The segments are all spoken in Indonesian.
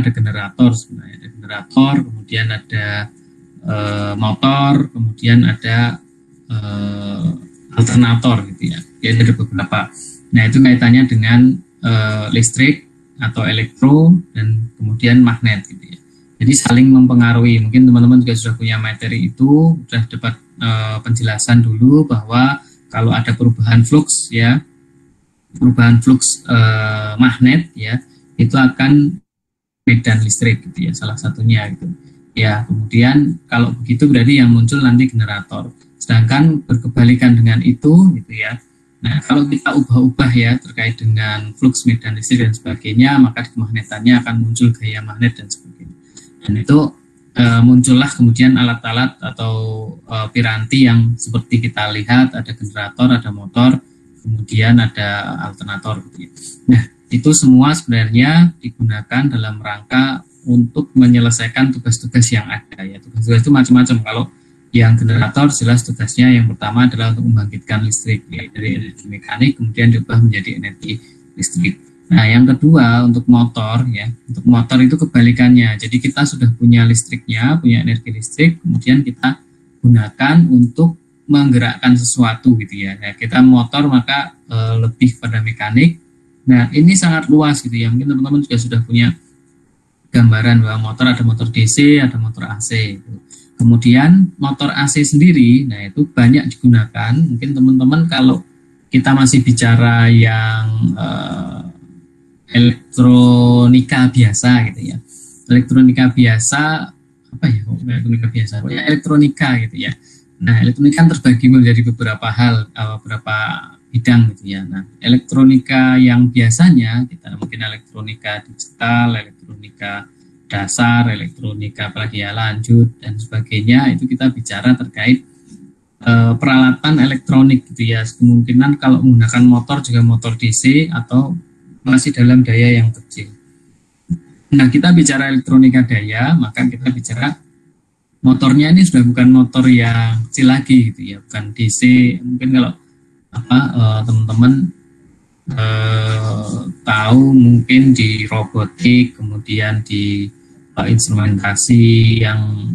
ada generator sebenarnya, ada generator, kemudian ada motor, kemudian ada alternator gitu ya. Jadi ada beberapa. Nah itu kaitannya dengan listrik atau elektro dan kemudian magnet gitu ya. Jadi saling mempengaruhi. Mungkin teman-teman juga sudah punya materi itu, sudah dapat penjelasan dulu bahwa kalau ada perubahan flux ya, perubahan flux magnet ya, itu akan medan listrik gitu ya, salah satunya gitu. Ya, kemudian kalau begitu berarti yang muncul nanti generator. Sedangkan berkebalikan dengan itu gitu ya. Nah, kalau kita ubah-ubah ya terkait dengan flux medan listrik dan sebagainya, maka di kemagnetannya akan muncul gaya magnet dan sebagainya. Dan itu muncullah kemudian alat-alat atau piranti yang seperti kita lihat, ada generator, ada motor, kemudian ada alternator gitu ya. Nah, itu semua sebenarnya digunakan dalam rangka untuk menyelesaikan tugas-tugas yang ada ya. Tugas-tugas itu macam-macam. Kalau yang generator jelas tugasnya yang pertama adalah untuk membangkitkan listrik ya, dari energi mekanik kemudian diubah menjadi energi listrik. Nah, yang kedua untuk motor ya. Untuk motor itu kebalikannya. Jadi kita sudah punya listriknya, punya energi listrik, kemudian kita gunakan untuk menggerakkan sesuatu gitu ya. Nah, kita motor maka lebih pada mekanik. Nah, ini sangat luas gitu ya. Mungkin teman-teman juga sudah punya gambaran bahwa motor ada motor DC, ada motor AC. Gitu. Kemudian motor AC sendiri, nah itu banyak digunakan. Mungkin teman-teman kalau kita masih bicara yang elektronika biasa gitu ya. Elektronika biasa, apa ya? Elektronika biasa, ya elektronika gitu ya. Nah, elektronika kan terbagi menjadi beberapa hal, beberapa bidang gitu ya. Nah, elektronika yang biasanya kita mungkin elektronika digital, elektronika dasar, elektronika apalagi ya lanjut dan sebagainya, itu kita bicara terkait peralatan elektronik gitu ya. Kemungkinan kalau menggunakan motor juga motor DC atau masih dalam daya yang kecil. Nah, kita bicara elektronika daya, maka kita bicara motornya ini sudah bukan motor yang kecil lagi gitu ya, bukan DC. Mungkin kalau teman-teman tahu mungkin di robotik, kemudian di instrumentasi yang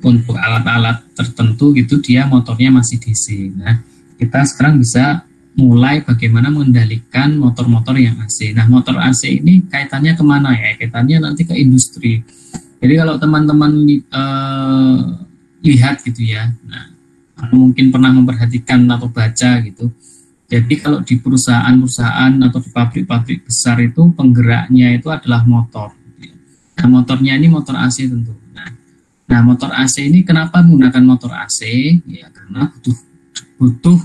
untuk alat-alat tertentu gitu dia motornya masih DC. Nah, kita sekarang bisa mulai bagaimana mengendalikan motor-motor yang AC. Nah, motor AC ini kaitannya kemana ya? Kaitannya nanti ke industri. Jadi kalau teman-teman lihat gitu ya, nah mungkin pernah memperhatikan atau baca gitu. Jadi kalau di perusahaan-perusahaan atau di pabrik-pabrik besar itu penggeraknya itu adalah motor. Gitu ya. Nah, motornya ini motor AC tentu. Nah, motor AC ini kenapa menggunakan motor AC? Ya karena butuh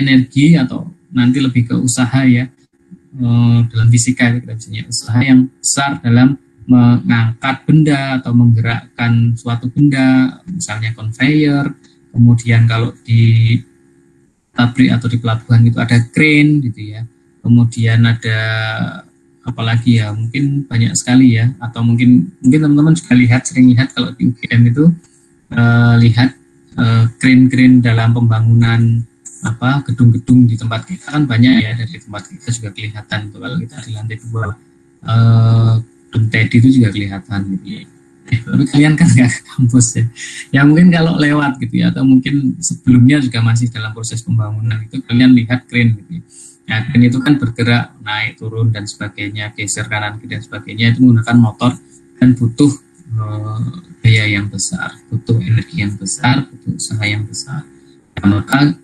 energi atau nanti lebih ke usaha ya. Dalam fisika kita biasanya usaha yang besar dalam mengangkat benda atau menggerakkan suatu benda, misalnya conveyor, kemudian kalau di pabrik atau di pelabuhan itu ada crane gitu ya, kemudian ada apalagi ya, mungkin banyak sekali ya, atau mungkin teman-teman juga sering lihat kalau di UGM itu lihat crane-crane dalam pembangunan gedung-gedung di tempat kita kan banyak ya, dari tempat kita juga kelihatan tuh kalau kita di lantai 2 Teddy itu juga kelihatan gitu ya. Tapi kalian kan nggak ke kampus ya. Ya mungkin kalau lewat gitu ya, atau mungkin sebelumnya juga masih dalam proses pembangunan itu kalian lihat crane gitu ya. Nah, crane itu kan bergerak naik turun dan sebagainya, geser kanan kiri dan sebagainya, itu menggunakan motor dan butuh daya yang besar, butuh energi yang besar, butuh usaha yang besar. Nah, maka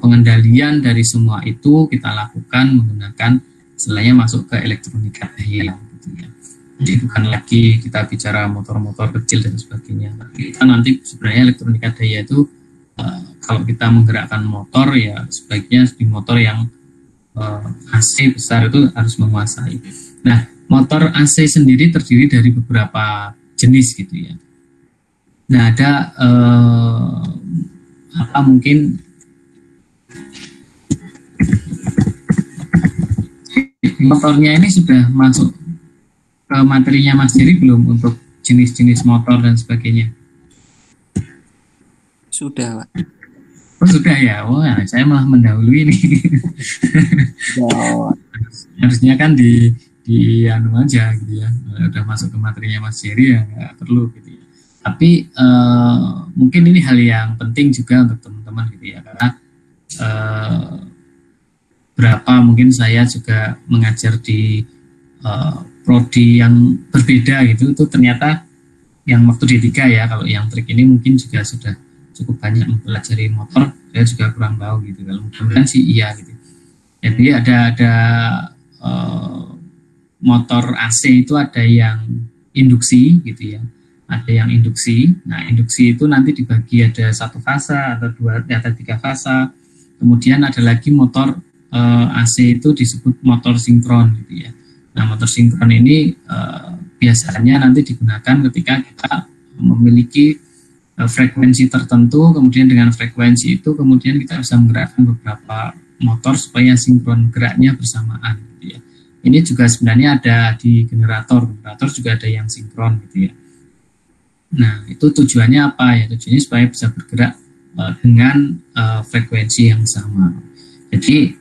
pengendalian dari semua itu kita lakukan menggunakan istilahnya masuk ke elektronika daya gitu ya. Jadi bukan lagi kita bicara motor-motor kecil dan sebagainya. Kita nanti sebenarnya elektronika daya itu kalau kita menggerakkan motor ya sebaiknya di motor yang AC besar itu harus menguasai. Nah, motor AC sendiri terdiri dari beberapa jenis gitu ya. Nah, ada mungkin motornya ini sudah masuk ke materinya Mas Jerry belum untuk jenis-jenis motor dan sebagainya? Sudah, Pak. Oh sudah ya, wah saya malah mendahului nih. Harusnya kan di anu aja gitu ya. Udah masuk ke materinya Mas Jerry ya nggak perlu gitu ya. Tapi mungkin ini hal yang penting juga untuk teman-teman gitu ya, karena eh, berapa mungkin saya juga mengajar di prodi yang berbeda gitu, itu ternyata yang waktu D3 ya, kalau yang trik ini mungkin juga sudah cukup banyak mempelajari motor, saya juga kurang tahu gitu, kalau mudah-mudahan sih iya gitu. Jadi ada eh, motor AC itu ada yang induksi gitu ya, ada yang induksi. Nah, induksi itu nanti dibagi ada satu fasa atau dua atau tiga fasa. Kemudian ada lagi motor AC itu disebut motor sinkron gitu ya. Nah, motor sinkron ini biasanya nanti digunakan ketika kita memiliki frekuensi tertentu, kemudian dengan frekuensi itu kemudian kita bisa menggerakkan beberapa motor supaya sinkron geraknya bersamaan gitu ya. Ini juga sebenarnya ada di generator, generator juga ada yang sinkron gitu ya. Nah, itu tujuannya apa ya? Tujuannya supaya bisa bergerak dengan frekuensi yang sama. Jadi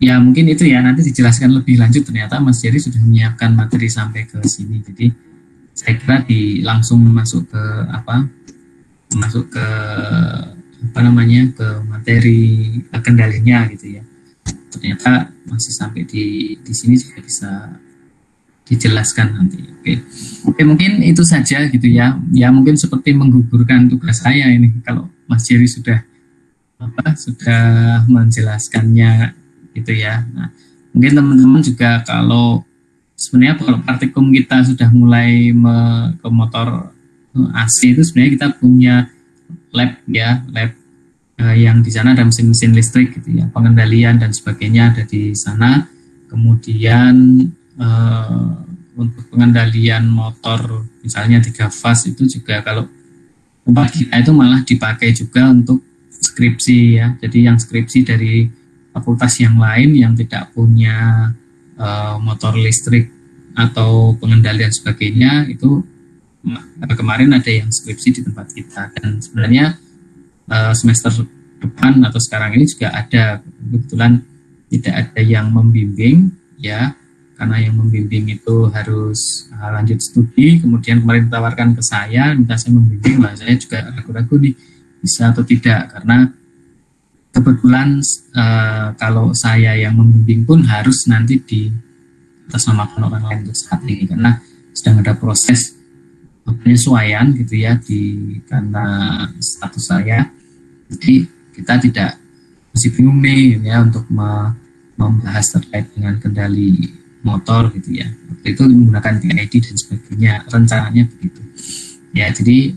ya mungkin itu ya, nanti dijelaskan lebih lanjut. Ternyata Mas Jerry sudah menyiapkan materi sampai ke sini. Jadi saya kira langsung masuk ke apa? Masuk ke apa namanya? Ke materi kendalinya gitu ya. Ternyata masih sampai di sini juga bisa dijelaskan nanti. Oke. Oke, mungkin itu saja gitu ya. Ya mungkin seperti menggugurkan tugas saya ini, kalau Mas Jerry sudah sudah menjelaskannya gitu ya. Nah, mungkin teman-teman juga kalau sebenarnya kalau praktikum kita sudah mulai ke motor AC itu sebenarnya kita punya lab ya, lab yang di sana ada mesin-mesin listrik gitu ya, pengendalian dan sebagainya ada di sana. Kemudian untuk pengendalian motor misalnya 3 fas itu juga kalau tempat kita itu malah dipakai juga untuk skripsi ya. Jadi yang skripsi dari fakultas yang lain yang tidak punya motor listrik atau pengendalian sebagainya itu kemarin ada yang skripsi di tempat kita, dan sebenarnya semester depan atau sekarang ini juga ada, kebetulan tidak ada yang membimbing ya, karena yang membimbing itu harus lanjut studi, kemudian kemarin ditawarkan ke saya minta saya membimbing, lah saya juga ragu-ragu nih bisa atau tidak, karena kebetulan kalau saya yang membimbing pun harus nanti di atas namakan orang lain untuk saat ini, karena sedang ada proses penyesuaian gitu ya karena status saya. Jadi kita tidak masih bingung nih ya untuk membahas terkait dengan kendali motor gitu ya. Waktu itu menggunakan PID dan sebagainya, rencananya begitu. Ya, jadi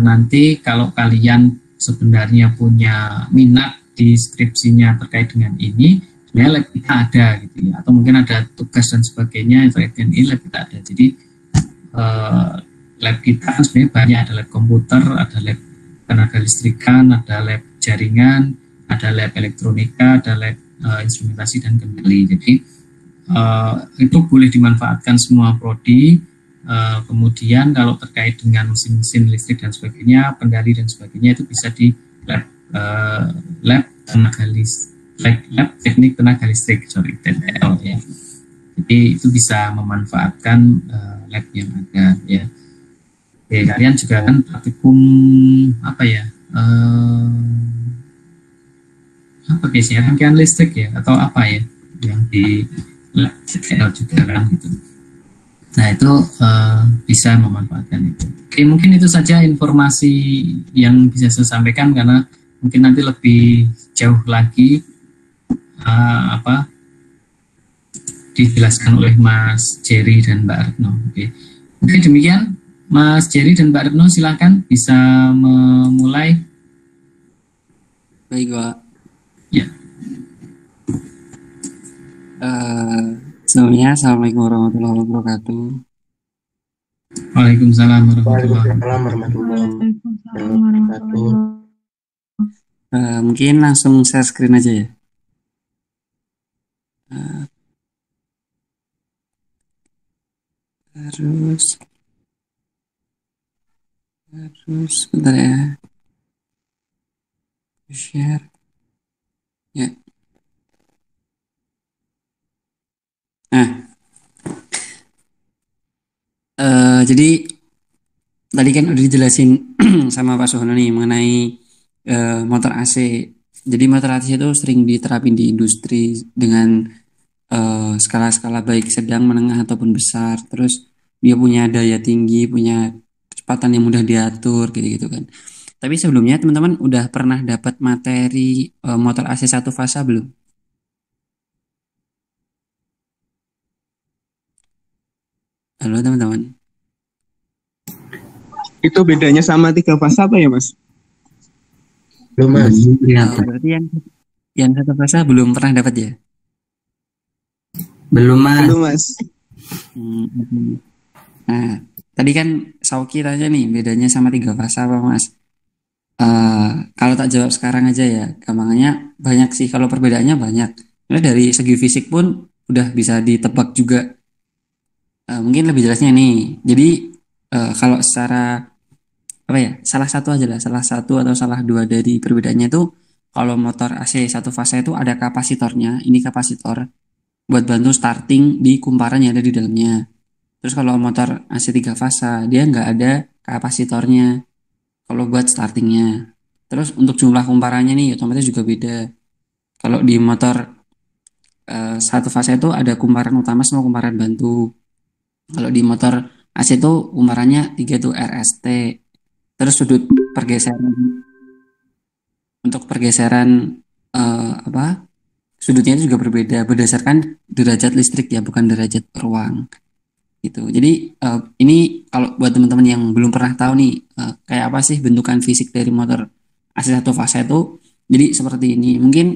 nanti kalau kalian sebenarnya punya minat di skripsinya terkait dengan ini, sebenarnya lab kita ada gitu ya, atau mungkin ada tugas dan sebagainya terkait dengan ini, lab kita ada. Jadi lab kita kan sebenarnya banyak, ada lab komputer, ada lab tenaga listrikan, ada lab jaringan, ada lab elektronika, ada lab instrumentasi dan kendali. Jadi itu boleh dimanfaatkan semua prodi. Kemudian kalau terkait dengan mesin-mesin listrik dan sebagainya, kendali dan sebagainya itu bisa di lab tenaga listrik, lab teknik tenaga listrik, TTL ya. Jadi itu bisa memanfaatkan lab yang ada ya. Oke, kalian juga kan praktikum apa ya? Apa biasanya rangkaian listrik ya atau apa ya yang di lab TTL juga kan gitu. Nah itu bisa memanfaatkan itu. Oke, mungkin itu saja informasi yang bisa saya sampaikan, karena mungkin nanti lebih jauh lagi dijelaskan oleh Mas Jerry dan Mbak Retno. Oke, demikian Mas Jerry dan Mbak Retno, silakan bisa memulai. Baik, Pak. Ya. Sebelumnya, Assalamualaikum warahmatullahi wabarakatuh. Waalaikumsalam warahmatullahi wabarakatuh. Mungkin langsung share screen aja ya. Terus bentar ya. Share. Ya. Jadi tadi kan udah dijelasin sama Pak Suhono nih mengenai motor AC. Jadi motor AC itu sering diterapin di industri dengan skala-skala baik sedang, menengah ataupun besar. Terus dia punya daya tinggi, punya kecepatan yang mudah diatur gitu-gitu kan. Tapi sebelumnya teman-teman udah pernah dapat materi motor AC satu fasa belum? Halo teman-teman. Itu bedanya sama 3 fasa apa ya, Mas? Belum mas. Berarti yang satu fasa belum pernah dapat ya? Belum mas. Belum, Mas. Hmm. Nah, tadi kan Sauki tanya nih bedanya sama 3 fasa apa Mas? Kalau tak jawab sekarang aja ya, gampangnya banyak sih. Kalau perbedaannya banyak. Karena dari segi fisik pun udah bisa ditebak juga. Mungkin lebih jelasnya nih. Jadi kalau secara apa ya? Salah satu aja lah, salah satu atau salah dua dari perbedaannya itu kalau motor AC satu fasa itu ada kapasitornya. Ini kapasitor buat bantu starting di kumparan yang ada di dalamnya. Terus kalau motor AC 3 fasa dia nggak ada kapasitornya kalau buat startingnya. Terus untuk jumlah kumparannya nih otomatis juga beda. Kalau di motor satu fasa itu ada kumparan utama sama kumparan bantu. Kalau di motor AC itu kumparannya 3 tuh RST. Terus sudut pergeseran untuk pergeseran apa? Sudutnya itu juga berbeda berdasarkan derajat listrik ya, bukan derajat ruang. Gitu. Jadi ini kalau buat teman-teman yang belum pernah tahu nih kayak apa sih bentukan fisik dari motor AC satu fasa itu. Jadi seperti ini. Mungkin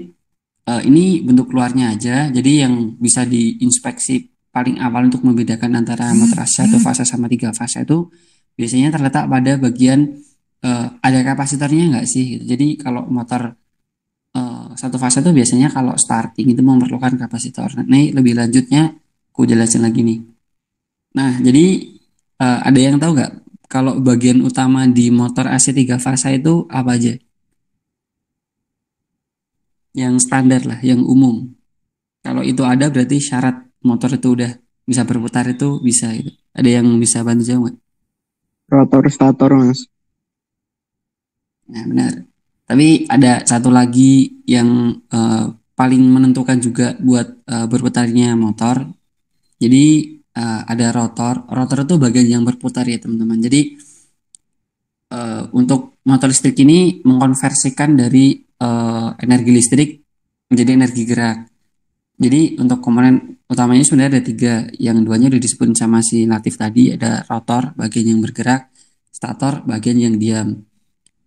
ini bentuk luarnya aja. Jadi yang bisa diinspeksi paling awal untuk membedakan antara motor AC satu fasa sama 3 fasa itu biasanya terletak pada bagian ada kapasitornya nggak sih gitu. Jadi kalau motor satu fasa itu biasanya kalau starting itu memerlukan kapasitor. Nah, ini lebih lanjutnya aku jelasin lagi nih. Nah, jadi ada yang tahu nggak kalau bagian utama di motor AC 3 fasa itu apa aja? Yang standar lah, yang umum. Kalau itu ada berarti syarat motor itu udah bisa berputar itu bisa gitu. Ada yang bisa bantu jawab nggak? Rotor stator, Mas. Nah, benar. Tapi ada satu lagi yang paling menentukan juga buat berputarnya motor. Jadi ada rotor. Rotor itu bagian yang berputar ya teman-teman. Jadi untuk motor listrik ini mengkonversikan dari energi listrik menjadi energi gerak. Jadi untuk komponen utamanya sebenarnya ada 3. Yang duanya udah disebutin sama si Latif tadi. Ada rotor, bagian yang bergerak. Stator, bagian yang diam.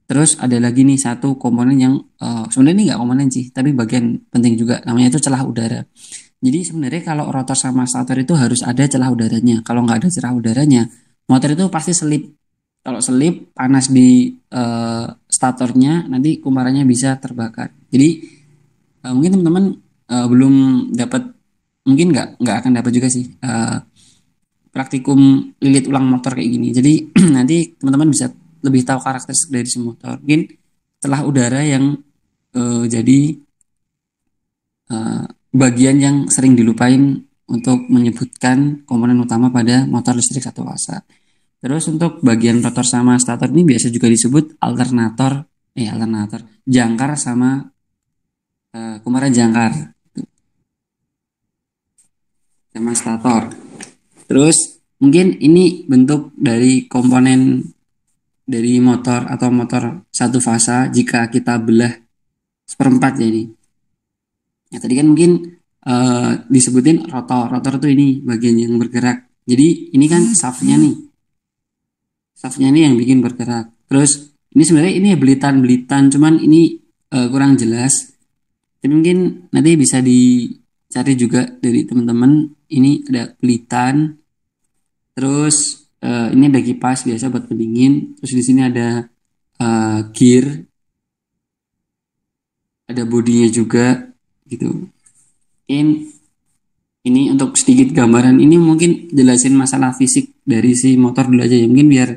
Terus ada lagi nih satu komponen yang sebenarnya ini nggak komponen sih, tapi bagian penting juga. Namanya itu celah udara. Jadi sebenarnya kalau rotor sama stator itu harus ada celah udaranya. Kalau nggak ada celah udaranya, motor itu pasti selip. Kalau selip, panas di statornya, nanti kumparannya bisa terbakar. Jadi mungkin teman-teman belum dapat, mungkin nggak akan dapat juga sih praktikum lilit ulang motor kayak gini. Jadi nanti teman-teman bisa lebih tahu karakteristik dari si motor. Mungkin celah udara yang jadi bagian yang sering dilupain untuk menyebutkan komponen utama pada motor listrik satu fasa. Terus untuk bagian rotor sama stator ini biasa juga disebut alternator, jangkar sama kumparan jangkar sama stator. Terus mungkin ini bentuk dari komponen dari motor atau motor satu fasa jika kita belah seperempat jadi. Ya tadi kan mungkin disebutin rotor. Rotor tuh ini bagian yang bergerak. Jadi ini kan shaftnya nih. Shaftnya ini yang bikin bergerak. Terus ini sebenarnya ini belitan-belitan, cuman ini kurang jelas. Tapi mungkin nanti bisa dicari juga dari teman-teman. Ini ada belitan. Terus ini ada kipas biasa buat pendingin. Terus di sini ada gear, ada bodinya juga gitu. Ini untuk sedikit gambaran. Ini mungkin jelasin masalah fisik dari si motor dulu aja ya. Mungkin biar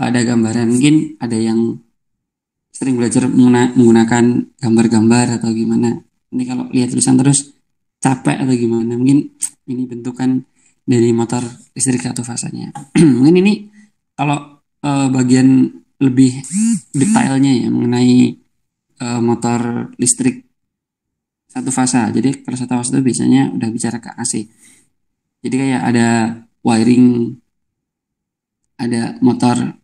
ada gambaran. Mungkin ada yang sering belajar menggunakan gambar-gambar atau gimana. Ini kalau lihat tulisan terus capek atau gimana. Mungkin ini bentukan dari motor listrik satu fasanya. Mungkin ini kalau bagian lebih detailnya ya mengenai motor listrik satu fasa. Jadi kalau satu fasa itu biasanya udah bicara ke AC. Jadi kayak ada wiring, ada motor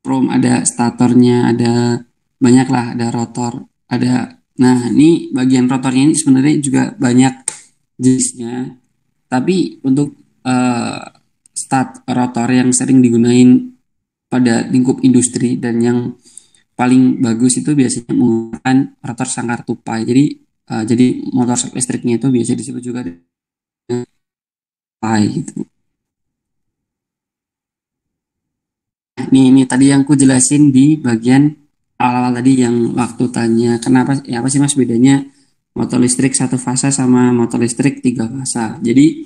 prom, ada statornya, ada banyak lah, ada rotor, ada. Nah, ini bagian rotornya ini sebenarnya juga banyak jenisnya. Tapi untuk eh, start rotor yang sering digunain pada lingkup industri dan yang paling bagus itu biasanya menggunakan rotor sangkar tupai. Jadi motor listriknya itu biasa disebut juga tupai gitu. Ini tadi yang ku jelasin di bagian awal-awal tadi yang waktu tanya kenapa ya apa sih Mas bedanya motor listrik satu fasa sama motor listrik tiga fasa. Jadi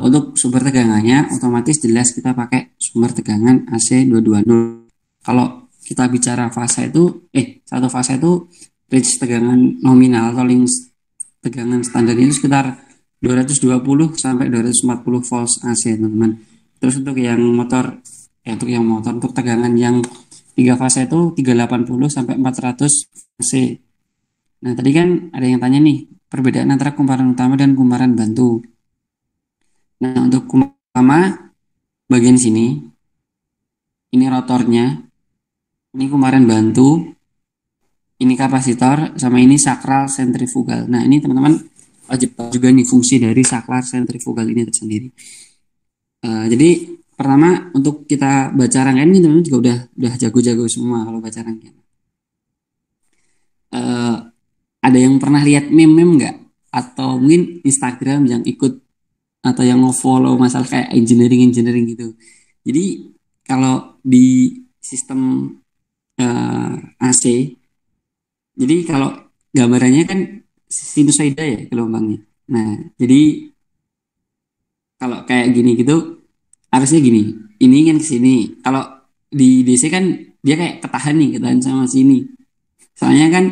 untuk sumber tegangannya otomatis jelas kita pakai sumber tegangan AC 220. Kalau kita bicara fasa itu satu fasa itu range tegangan nominal atau tegangan standarnya itu sekitar 220 sampai 240 volts AC, teman-teman. Terus untuk tegangan yang tiga fasa itu 380 sampai 400 AC. Nah, tadi kan ada yang tanya nih, perbedaan antara kumparan utama dan kumparan bantu. Nah, untuk kumparan utama bagian sini, ini rotornya, ini kumparan bantu, ini kapasitor, sama ini sakral sentrifugal. Nah, ini teman-teman wajib tahu juga nih fungsi dari sakral sentrifugal ini tersendiri. Jadi pertama untuk kita baca rangkaian ini teman-teman juga udah jago-jago semua kalau baca rangkaian. Ada yang pernah lihat meme-meme nggak? Atau mungkin Instagram yang ikut atau yang nge-follow masalah kayak engineering gitu. Jadi kalau di sistem AC, jadi kalau gambarannya kan sinusoida ya gelombangnya. Nah, jadi kalau kayak gini gitu harusnya gini. Ini kan ke sini. Kalau di DC kan dia kayak ketahan sama sini. Soalnya kan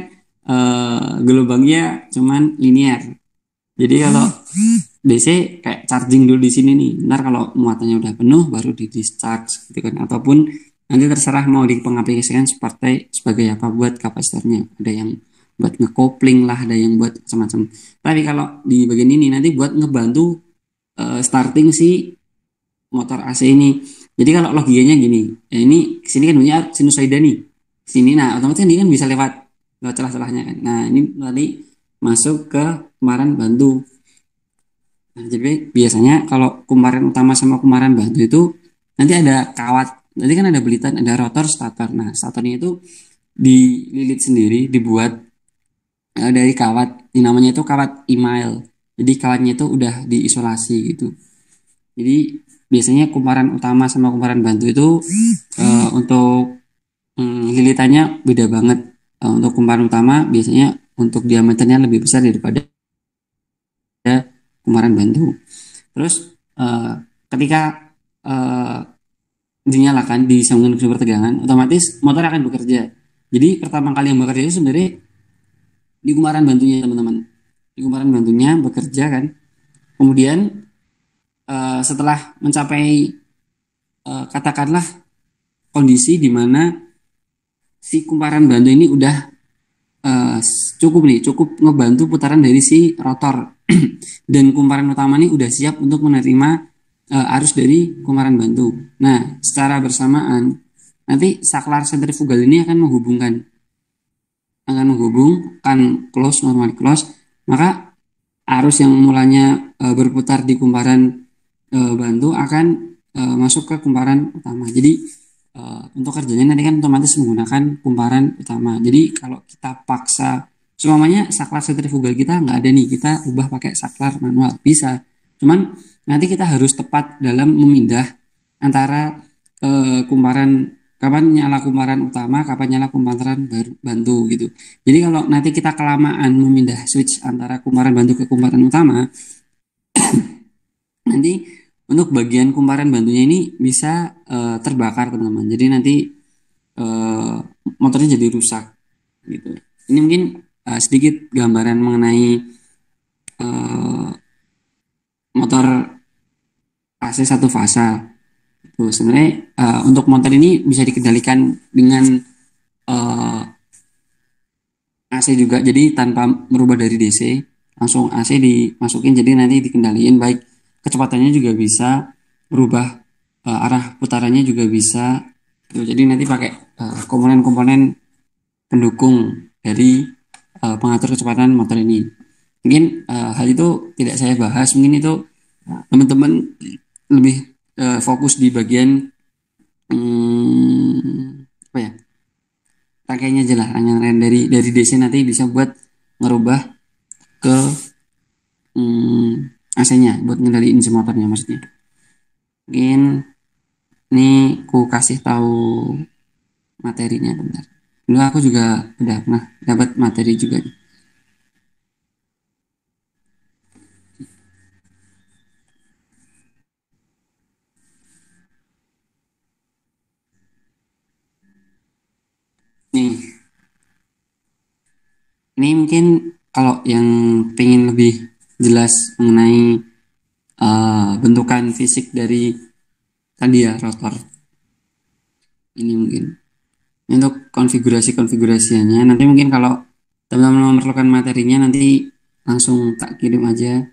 gelombangnya cuman linear. Jadi kalau DC kayak charging dulu di sini nih. Ntar kalau muatannya udah penuh baru di discharge gitu kan. Ataupun nanti terserah mau dipengaplikasikan sebagai apa buat kapasitornya. Ada yang buat ngekopling lah, ada yang buat macam-macam. Tapi kalau di bagian ini nanti buat ngebantu starting si motor AC ini. Jadi kalau logikanya gini, ya ini sini kan punya sinusoida nih. Sini nah otomatis ini kan bisa lewat celah-celahnya kan. Nah, ini tadi masuk ke kumparan bantu. Nah, jadi biasanya kalau kumparan utama sama kumparan bantu itu nanti ada kawat. Nanti kan ada belitan, ada rotor, stator. Nah, statornya itu dililit sendiri, dibuat dari kawat. Ini namanya itu kawat email. Jadi kawatnya itu udah diisolasi gitu. Jadi biasanya kumparan utama sama kumparan bantu itu untuk lilitannya beda banget. Untuk kumparan utama biasanya untuk diameternya lebih besar daripada kumparan bantu. Terus ketika dinyalakan disambungkan ke sumber tegangan, otomatis motor akan bekerja. Jadi pertama kali yang bekerja itu sebenarnya di kumparan bantunya teman-teman. Di kumparan bantunya bekerja kan. Kemudian setelah mencapai katakanlah kondisi di mana si kumparan bantu ini udah cukup ngebantu putaran dari si rotor dan kumparan utama ini udah siap untuk menerima arus dari kumparan bantu. Nah, secara bersamaan nanti saklar sentrifugal ini akan close, normal close, maka arus yang mulanya berputar di kumparan bantu akan masuk ke kumparan utama. Jadi untuk kerjanya nanti kan otomatis menggunakan kumparan utama. Jadi kalau kita paksa, semuanya saklar sentrifugal kita nggak ada nih, kita ubah pakai saklar manual bisa. Cuman nanti kita harus tepat dalam memindah antara kumparan, kapan nyala kumparan utama, kapan nyala kumparan bantu gitu. Jadi kalau nanti kita kelamaan memindah switch antara kumparan bantu ke kumparan utama, nanti untuk bagian kumparan bantunya ini bisa terbakar teman-teman. Jadi nanti motornya jadi rusak gitu. Ini mungkin sedikit gambaran mengenai motor AC satu fasa. Tuh, sebenarnya untuk motor ini bisa dikendalikan dengan AC juga, jadi tanpa merubah dari DC, langsung AC dimasukin, jadi nanti dikendaliin baik kecepatannya juga bisa berubah, arah putarannya juga bisa. Tuh, jadi nanti pakai komponen-komponen pendukung dari pengatur kecepatan motor ini. Mungkin hal itu tidak saya bahas, mungkin itu teman-teman lebih fokus di bagian apa ya, rangkaiannya aja lah, rangkaian dari DC nanti bisa buat ngerubah ke AC-nya buat ngendaliin si motornya maksudnya. Mungkin ini ku kasih tahu materinya bentar. Dulu aku juga udah pernah dapat materi juga nih. Nih, ini mungkin kalau yang pengen lebih jelas mengenai bentukan fisik dari tadi ya rotor. Ini mungkin untuk konfigurasinya. Nanti mungkin kalau teman-teman memerlukan materinya nanti langsung tak kirim aja.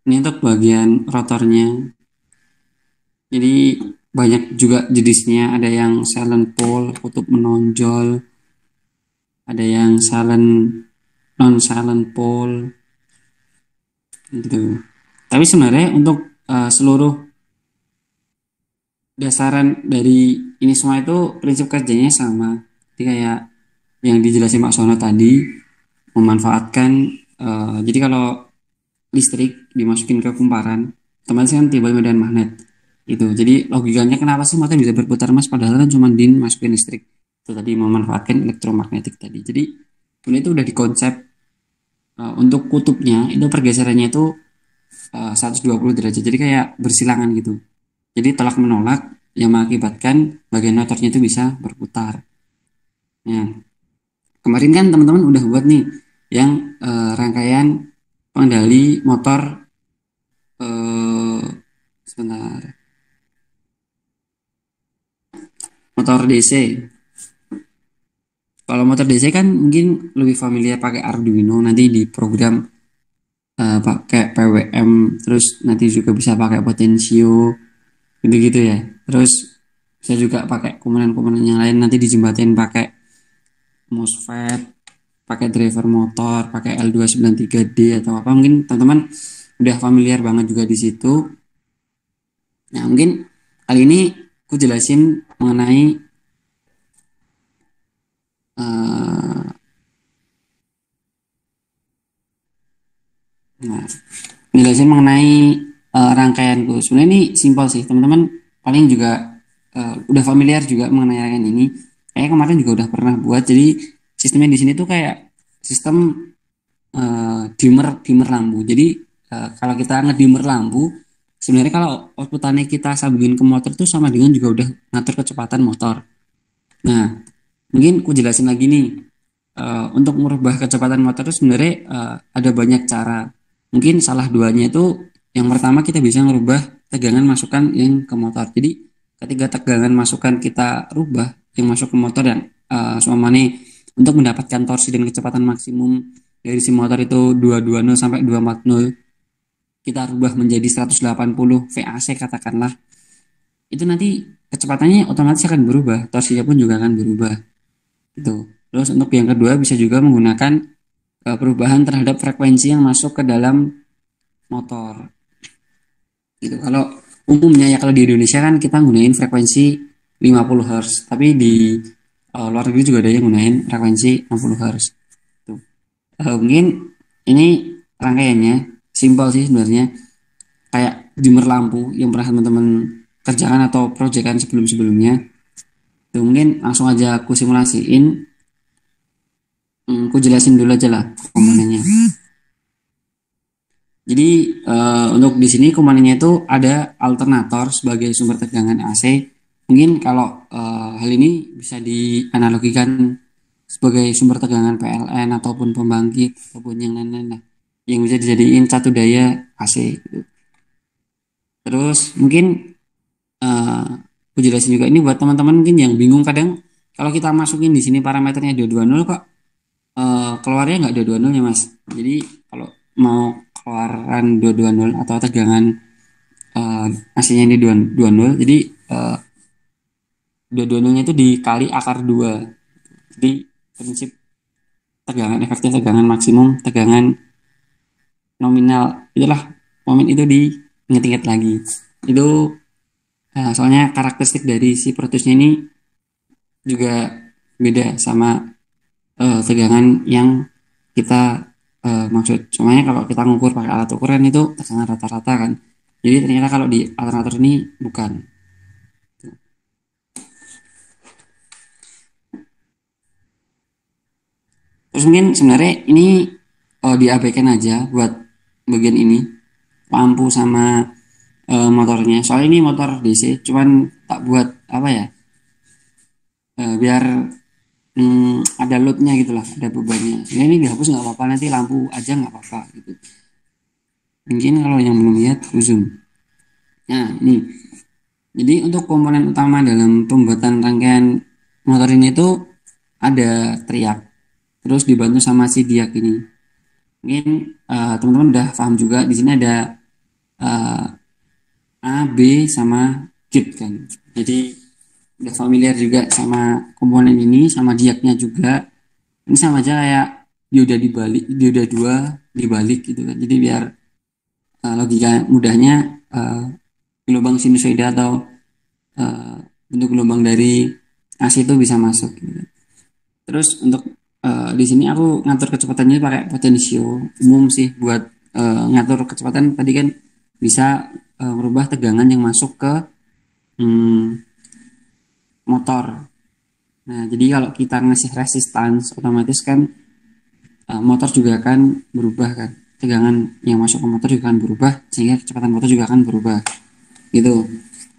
Ini untuk bagian rotornya. Jadi banyak juga jenisnya, ada yang silent pole, kutub menonjol, ada yang non silent pole gitu. Tapi sebenarnya untuk seluruh dasaran dari ini semua itu prinsip kerjanya sama. Jadi kayak yang dijelasin Pak Sono tadi, memanfaatkan jadi kalau listrik dimasukin ke kumparan, otomatis kan timbul medan magnet. Itu. Jadi logikanya kenapa sih motor bisa berputar mas padahal kan cuma dimasukin listrik. Itu tadi memanfaatkan elektromagnetik tadi. Jadi ini itu udah dikonsep untuk kutubnya itu pergeserannya itu 120 derajat. Jadi kayak bersilangan gitu. Jadi tolak menolak yang mengakibatkan bagian motornya itu bisa berputar. Nah, kemarin kan teman-teman udah buat nih yang rangkaian pengendali motor sebentar. Motor DC. Kalau motor DC kan mungkin lebih familiar pakai Arduino, nanti di program pakai PWM, terus nanti juga bisa pakai Potensio, gitu-gitu ya. Terus bisa juga pakai komponen-komponen yang lain, nanti dijembatin pakai MOSFET, pakai driver motor, pakai L293D atau apa. Mungkin teman-teman udah familiar banget juga di situ. Nah, mungkin kali ini aku jelasin mengenai jelasin mengenai rangkaianku. Sebenarnya ini simpel sih, teman-teman paling juga udah familiar juga mengenai rangkaian ini. Kayak kemarin juga udah pernah buat. Jadi sistemnya di sini tuh kayak sistem dimmer lampu. Jadi kalau kita ngedimmer lampu, sebenarnya kalau outputannya kita sambungin ke motor tuh sama dengan juga udah ngatur kecepatan motor. Nah, mungkin aku jelasin lagi nih. Untuk merubah kecepatan motor itu sebenarnya ada banyak cara. Mungkin salah duanya itu yang pertama kita bisa merubah tegangan masukan yang ke motor. Jadi ketika tegangan masukan kita rubah yang masuk ke motor yang seumpamanya untuk mendapatkan torsi dan kecepatan maksimum dari si motor itu 220 sampai 240, kita rubah menjadi 180 VAC katakanlah. Itu nanti kecepatannya otomatis akan berubah, torsinya pun juga akan berubah. Gitu. Terus untuk yang kedua bisa juga menggunakan perubahan terhadap frekuensi yang masuk ke dalam motor. Gitu. Kalau umumnya ya kalau di Indonesia kan kita gunain frekuensi 50 Hz, tapi di luar negeri juga ada yang gunain frekuensi 60 Hz. Tuh. Mungkin ini rangkaiannya simpel sih sebenarnya, kayak dimmer lampu yang pernah teman-teman kerjakan atau proyekan sebelum-sebelumnya. Tuh, mungkin langsung aja aku simulasiin. Aku jelasin dulu aja lah komponennya. Jadi untuk di sini komponennya itu ada alternator sebagai sumber tegangan AC. Mungkin kalau hal ini bisa dianalogikan sebagai sumber tegangan PLN ataupun pembangkit ataupun yang lain-lain lah yang bisa dijadiin satu daya AC gitu. Terus mungkin eh aku jelasin juga ini buat teman-teman mungkin yang bingung kadang kalau kita masukin di sini parameternya 220 kok keluarnya nggak 220 ya Mas. Jadi kalau mau keluaran 220 atau tegangan AC-nya ini 220 jadi 220-nya itu dikali akar 2. Jadi prinsip tegangan efektif, tegangan maksimum, tegangan nominal itulah momen itu diingat-ingat lagi. Itu soalnya karakteristik dari si Protusnya ini juga beda sama tegangan yang kita maksud. Semuanya kalau kita ngukur pakai alat ukuran itu tegangan rata-rata kan. Jadi ternyata kalau di alternator ini bukan. Terus mungkin sebenarnya ini diabaikan aja buat bagian ini lampu sama motornya. Soalnya ini motor DC, cuman tak buat apa ya? Biar ada loadnya gitu lah, ada bebannya. Ya ini dihapus nggak apa-apa, nanti lampu aja nggak apa-apa gitu. Mungkin kalau yang belum lihat, zoom. Nah ini, jadi untuk komponen utama dalam pembuatan rangkaian motor ini itu ada teriak, terus dibantu sama si diak ini. Mungkin teman-teman udah paham juga di sini ada uh, A, B sama gate kan. Jadi udah familiar juga sama komponen ini sama diaknya juga. Ini sama aja kayak dioda dibalik, dioda dua dibalik gitu kan. Jadi biar logika mudahnya gelombang sinusoida atau uh, bentuk gelombang dari AC itu bisa masuk. Gitu. Terus untuk di sini aku ngatur kecepatannya pakai potensio umum sih buat ngatur kecepatan tadi kan bisa merubah tegangan yang masuk ke motor. Nah, jadi kalau kita ngasih resistance otomatis kan motor juga akan berubah kan. Tegangan yang masuk ke motor juga akan berubah sehingga kecepatan motor juga akan berubah. Gitu.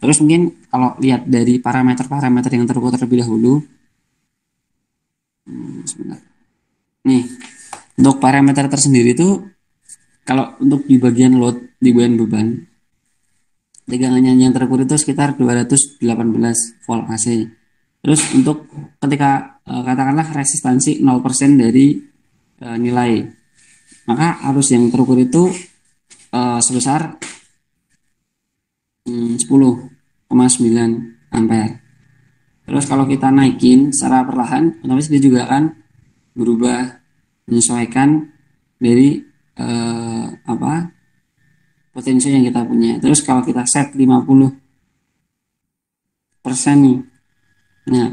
Terus mungkin kalau lihat dari parameter-parameter yang terukur terlebih dahulu sebentar. Nih, untuk parameter tersendiri itu kalau untuk di bagian load, di bagian beban, tegangannya yang terukur itu sekitar 218 volt AC. Terus untuk ketika katakanlah resistansi 0% dari nilai, maka arus yang terukur itu sebesar 10,9 ampere. Terus kalau kita naikin secara perlahan, otomatis dia juga akan berubah menyesuaikan dari potensi yang kita punya. Terus kalau kita set 50% nih, nah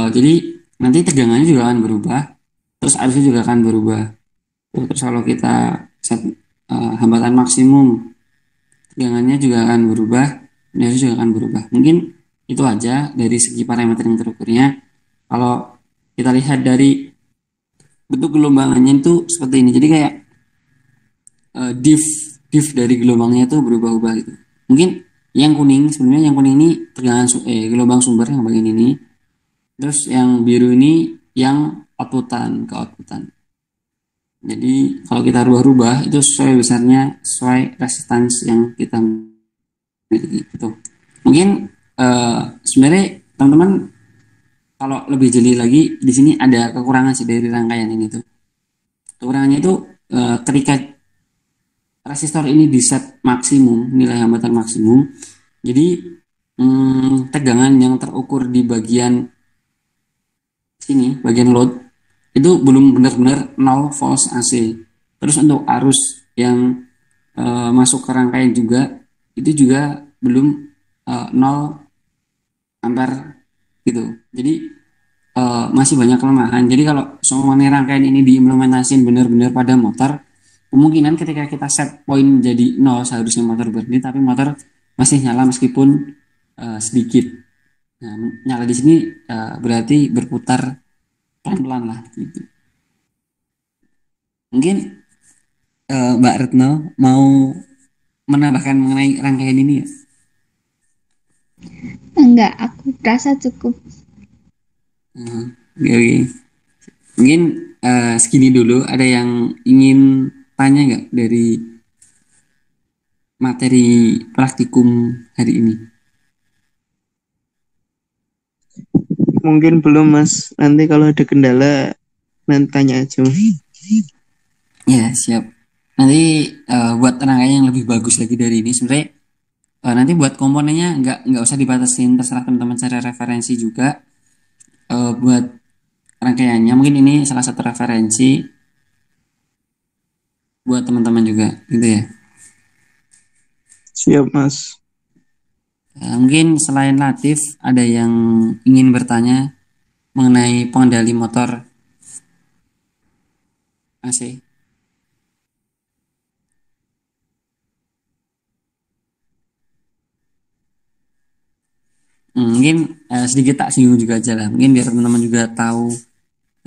jadi nanti tegangannya juga akan berubah, terus arusnya juga akan berubah. Terus kalau kita set hambatan maksimum, tegangannya juga akan berubah, dan arusnya juga akan berubah. Mungkin itu aja dari segi parameter yang terukurnya. Kalau kita lihat dari bentuk gelombangannya itu seperti ini. Jadi kayak diff dari gelombangnya itu berubah-ubah gitu. Mungkin yang kuning sebenarnya yang kuning ini tegangan gelombang sumber yang bagian ini. Terus yang biru ini yang outputan ke outputan. Jadi kalau kita rubah-rubah itu sesuai besarnya, sesuai resistance yang kita miliki gitu. Mungkin sebenarnya teman-teman kalau lebih jeli lagi di sini ada kekurangan sih dari rangkaian ini tuh. Kekurangannya itu ketika resistor ini di set maksimum, nilai hambatan maksimum, jadi tegangan yang terukur di bagian sini, bagian load itu belum benar-benar 0 volt AC. Terus untuk arus yang masuk ke rangkaian juga itu juga belum 0 ampere gitu. Jadi masih banyak kelemahan. Jadi kalau semuanya rangkaian ini diimplementasikan benar-benar pada motor, kemungkinan ketika kita set poin jadi 0 seharusnya motor berhenti, tapi motor masih nyala meskipun sedikit. Nah, nyala di sini berarti berputar pelan-pelan lah gitu. Mungkin Mbak Retno mau menambahkan mengenai rangkaian ini ya? Enggak, aku rasa cukup. Oke. Mungkin segini dulu. Ada yang ingin tanya nggak dari materi praktikum hari ini? Mungkin belum Mas. Nanti kalau ada kendala nanti tanya aja Mas. Ya, siap. Nanti buat rangkaian yang lebih bagus lagi dari ini, sebenarnya nanti buat komponennya nggak usah dibatasin, terserah teman-teman cari referensi juga. Buat rangkaiannya mungkin ini salah satu referensi buat teman-teman juga, gitu ya. Siap Mas. Mungkin selain Latif, ada yang ingin bertanya mengenai pengendali motor AC. Mungkin sedikit tak singgung juga aja lah, mungkin biar teman-teman juga tahu.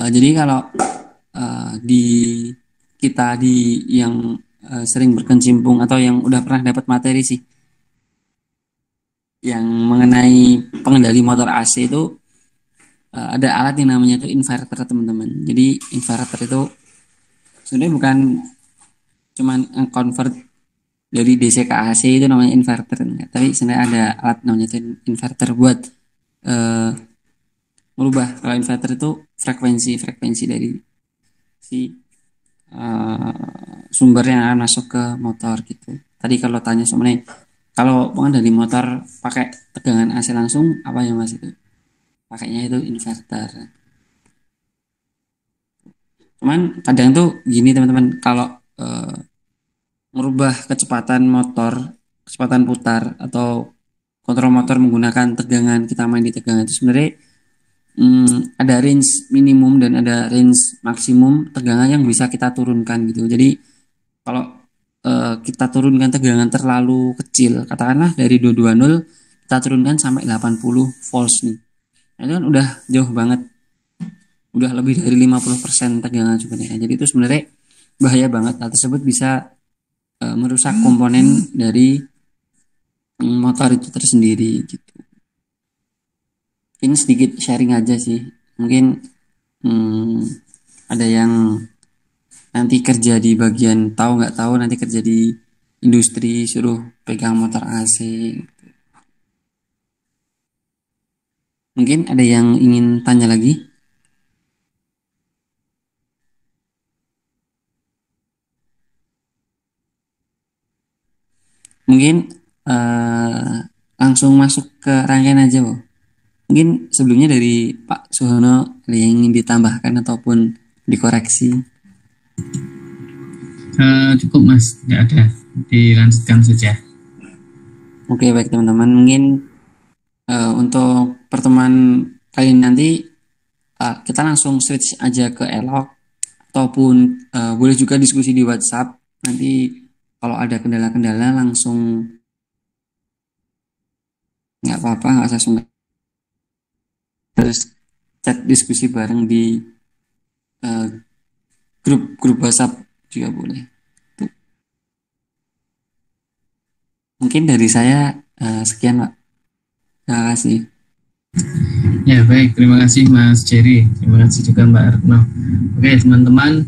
Jadi kalau di kita yang sering berkecimpung atau yang udah pernah dapat materi sih, yang mengenai pengendali motor AC itu ada alat yang namanya itu inverter teman-teman. Jadi inverter itu sebenarnya bukan cuman convert dari DC ke AC itu namanya inverter, tapi sebenarnya ada alat namanya itu inverter buat merubah. Kalau inverter itu frekuensi dari si sumber yang akan masuk ke motor gitu. Tadi kalau tanya sebenarnya kalau pengendali motor pakai tegangan AC langsung apa ya Mas itu? Pakainya itu inverter. Cuman kadang tuh gini teman-teman, kalau merubah kecepatan putar atau kontrol motor menggunakan tegangan, kita main di tegangan itu sebenarnya ada range minimum dan ada range maksimum tegangan yang bisa kita turunkan gitu. Jadi kalau kita turunkan tegangan terlalu kecil, katakanlah dari 220 kita turunkan sampai 80 volts nih. Nah, itu kan udah jauh banget. Udah lebih dari 50% tegangan sebenarnya. Jadi itu sebenarnya bahaya banget. Hal tersebut bisa merusak komponen dari motor itu tersendiri gitu. Ini sedikit sharing aja sih. Mungkin ada yang nanti kerja di bagian nggak tahu nanti kerja di industri suruh pegang motor AC. Mungkin ada yang ingin tanya lagi? Mungkin langsung masuk ke rangkaian aja, Bu. Mungkin sebelumnya dari Pak Suhono ada yang ingin ditambahkan ataupun dikoreksi? Cukup Mas, nggak ada. Dilanjutkan saja. Oke, baik teman-teman. Mungkin untuk pertemuan kali ini nanti kita langsung switch aja ke Elok, ataupun boleh juga diskusi di WhatsApp. Nanti kalau ada kendala-kendala langsung nggak apa-apa, nggak usah sungkan. Terus chat diskusi bareng di grup WhatsApp juga boleh. Tuh. Mungkin dari saya sekian, Pak. Terima kasih. Ya baik, terima kasih Mas Jerry, terima kasih juga Mbak Retno. Oke teman-teman,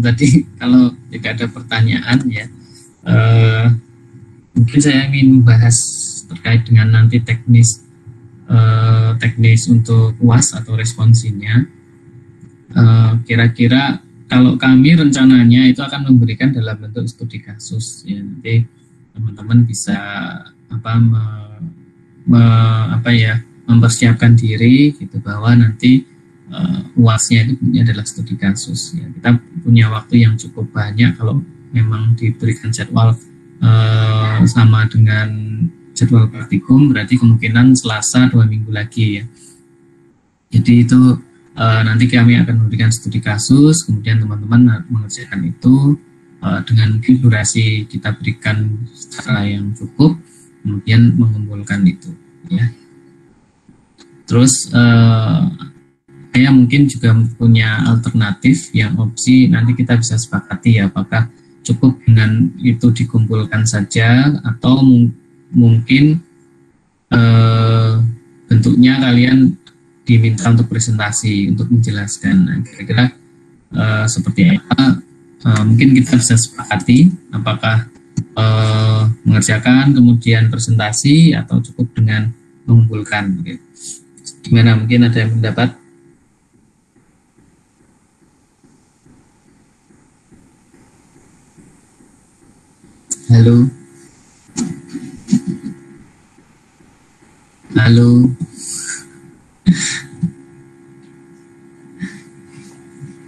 tadi kalau tidak ada pertanyaan ya, mungkin saya ingin membahas terkait dengan nanti teknis untuk UAS atau responsinya. Kira-kira kalau kami rencananya itu akan memberikan dalam bentuk studi kasus ya, nanti teman-teman bisa mempersiapkan diri gitu bahwa nanti UASnya itu adalah studi kasus ya. Kita punya waktu yang cukup banyak kalau memang diberikan jadwal sama dengan jadwal praktikum, berarti kemungkinan Selasa 2 minggu lagi ya. Jadi itu nanti kami akan memberikan studi kasus, kemudian teman-teman mengerjakan itu dengan durasi kita berikan secara yang cukup, kemudian mengumpulkan itu ya. Terus saya mungkin juga punya alternatif yang opsi nanti kita bisa sepakati ya, apakah cukup dengan itu dikumpulkan saja atau mungkin bentuknya kalian diminta untuk presentasi untuk menjelaskan. Nah, kira-kira seperti apa? Mungkin kita bisa sepakati apakah mengerjakan kemudian presentasi atau cukup dengan mengumpulkan. Oke. Gimana? Mungkin ada yang pendapat? Halo. Halo.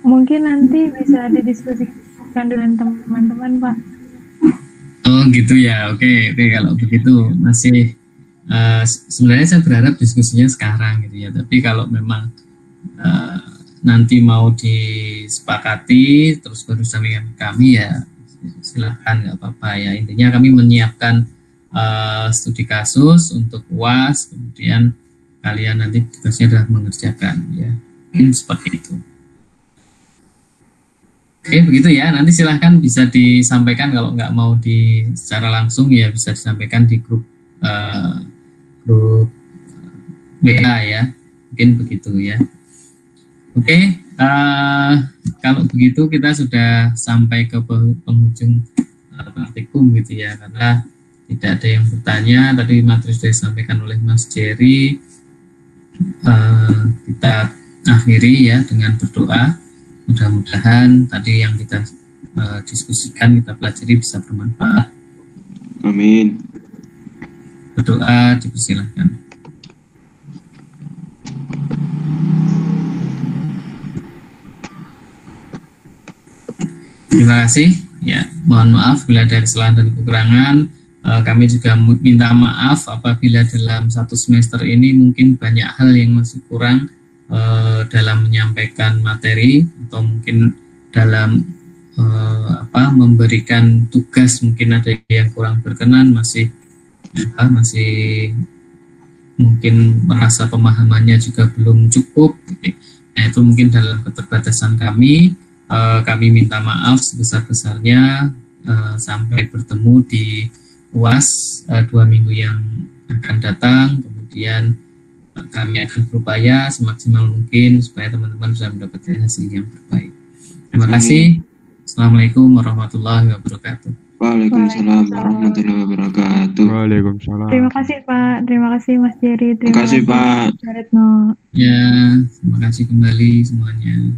Mungkin nanti bisa didiskusikan dengan teman-teman, Pak. Oh gitu ya, oke kalau begitu masih sebenarnya saya berharap diskusinya sekarang gitu ya. Tapi kalau memang nanti mau disepakati terus baru sampaikan kami ya silahkan, nggak apa-apa ya. Intinya kami menyiapkan studi kasus untuk UAS, kemudian kalian nanti tugasnya adalah mengerjakan ya. Mungkin seperti itu. Oke, begitu ya. Nanti silahkan bisa disampaikan kalau nggak mau secara langsung ya bisa disampaikan di grup WA ya. Mungkin begitu ya. Oke, kalau begitu kita sudah sampai ke penghujung praktikum gitu ya. Karena tidak ada yang bertanya. Tadi materi sudah disampaikan oleh Mas Jerry. Kita akhiri ya dengan berdoa. Mudah-mudahan tadi yang kita diskusikan, kita pelajari bisa bermanfaat. Amin. Berdoa, dipersilahkan. Terima kasih. Ya, mohon maaf bila ada kesalahan dan kekurangan. Kami juga minta maaf apabila dalam satu semester ini mungkin banyak hal yang masih kurang dalam menyampaikan materi atau mungkin dalam memberikan tugas mungkin ada yang kurang berkenan, masih mungkin merasa pemahamannya juga belum cukup. Nah itu mungkin dalam keterbatasan kami minta maaf sebesar-besarnya. Sampai bertemu di UAS 2 minggu yang akan datang. Kemudian kami akan berupaya semaksimal mungkin supaya teman-teman bisa mendapatkan hasil yang terbaik. Terima kasih. Assalamualaikum warahmatullahi wabarakatuh. Waalaikumsalam warahmatullahi wabarakatuh. Waalaikumsalam. Terima kasih, Pak. Terima kasih, Mas Jerry. Terima kasih, Pak. Retno. Ya, terima kasih kembali semuanya.